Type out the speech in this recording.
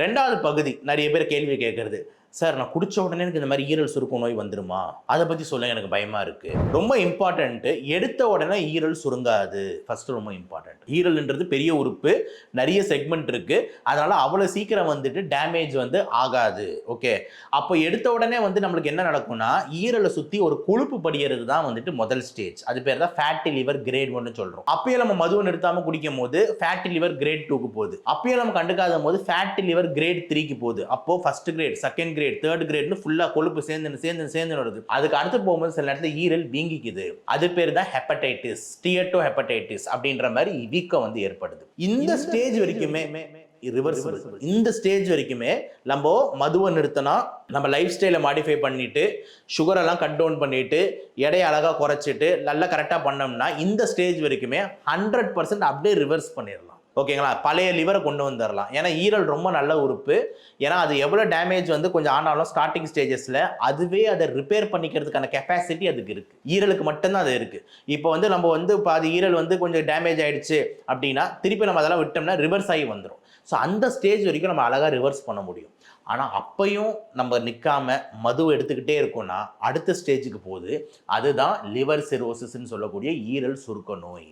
2வது பகுதி நிறைய பேர் கேள்வி கேட்கறது, சார் நான் குடிச்ச உடனே எனக்கு இந்த மாதிரி ஈரல் சுருக்க நோய் வந்துருமா? அதை பத்தி சொல்லுங்க, எனக்கு பயமா இருக்கு. ரொம்ப இம்பார்ட்டன்ட், எடுத்த உடனே ஈரல் சுருங்காது. ஃபர்ஸ்ட் ரொம்ப இம்பார்ட்டன்ட். ஈரல்ன்றது பெரிய உறுப்பு, நிறைய செக்மெண்ட் இருக்கு. அதனால அவ்வளவு சீக்கிரம் வந்துட்டு டேமேஜ் வந்து ஆகாது. ஓகே, அப்போ எடுத்த உடனே வந்து நம்மளுக்கு என்ன நடக்கும்னா, ஈரலை சுத்தி ஒரு கொழுப்பு படியறது தான் வந்துட்டு முதல் ஸ்டேஜ். அது பேர் தான் ஃபேட்டி லிவர் கிரேட் 1 சொல்றோம். அப்பயே நம்ம மதுவை நிறுத்தாம குடிக்கும் போது ஃபேட்டி லிவர் கிரேட் 2க்கு போகுது. அப்பயே நம்ம கண்டுக்காத போது ஃபேட்டி லிவர் கிரேட் 3க்கு போகுது. அப்போ first grade, second grade, third கிரேட்னு ஃபுல்லா கொழுப்பு சேர்ந்து வருது. அதுக்கு அடுத்து போகும்போது சில நேரத்தில் ஈரல் வீங்கிக்குது. அது பேர் தான் ஹெப்படைட்டிஸ், ஸ்டியட்டோ ஹெப்படைட்டிஸ் அப்படின்ற மாதிரி வீக்கம் வந்து ஏற்படுது. இந்த ஸ்டேஜ் வரைக்குமே ரிவர்சிபிள். இந்த ஸ்டேஜ் வரைக்குமே நம்ம மதுவை நிறுத்தினா, நம்ம லைஃப் ஸ்டைலை மாடிஃபை பண்ணிட்டு, சுகர் எல்லாம் கட் டவுன் பண்ணிட்டு, எடையை அழகா குறைச்சிட்டு நல்லா கரெக்டாக பண்ணோம்னா இந்த ஸ்டேஜ் வரைக்குமே 100% அப்படியே ரிவர்ஸ் பண்ணிடலாம். ஓகேங்களா? பழைய லிவரை கொண்டு வந்துடலாம். ஏன்னா ஈரல் ரொம்ப நல்ல உறுப்பு. ஏன்னா அது எவ்வளோ டேமேஜ் வந்து கொஞ்சம் ஆனாலும் ஸ்டார்டிங் ஸ்டேஜஸில் அதுவே அதை ரிப்பேர் பண்ணிக்கிறதுக்கான கெப்பாசிட்டி அதுக்கு இருக்குது. ஈரலுக்கு மட்டும்தான் அது இருக்குது. இப்போ வந்து நம்ம வந்து இப்போ அது ஈரல் வந்து கொஞ்சம் டேமேஜ் ஆகிடுச்சு அப்படின்னா திருப்பி நம்ம அதெல்லாம் விட்டோம்னா ரிவர்ஸ் ஆகி வந்துடும். ஸோ அந்த ஸ்டேஜ் வரைக்கும் நம்ம அழகாக ரிவர்ஸ் பண்ண முடியும். ஆனால் அப்பையும் நம்ம நிற்காம மது எடுத்துக்கிட்டே இருக்கோம்னா அடுத்த ஸ்டேஜுக்கு போகுது. அதுதான் லிவர் சிரோசிஸ்ன்னு சொல்லக்கூடிய ஈரல் சுருக்க நோய்.